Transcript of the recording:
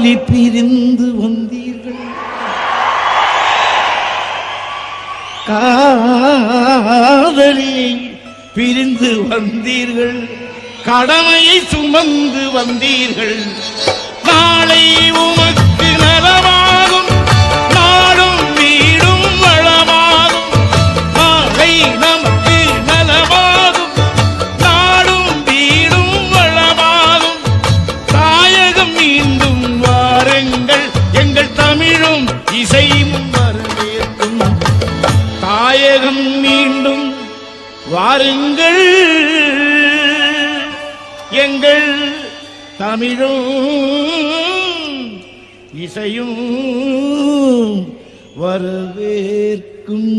காதலி பிரிந்து வந்தீர்கள், காதலியை பிரிந்து வந்தீர்கள், கடமையை சுமந்து வந்தீர்கள். நாளை உமக்கு நலமாகும், நாடும் வீடும் வளமாகும். நாளை நமக்கு நலமாகும், நாடும் வீடும் வளமாகும். தாயகம் மீண்டும் வாருங்கள், எங்கள் தமிழும் இசையும் வரவேற்கும். தாயகம் மீண்டும் வாருங்கள், எங்கள் தமிழும் இசையும் வரவேற்கும்.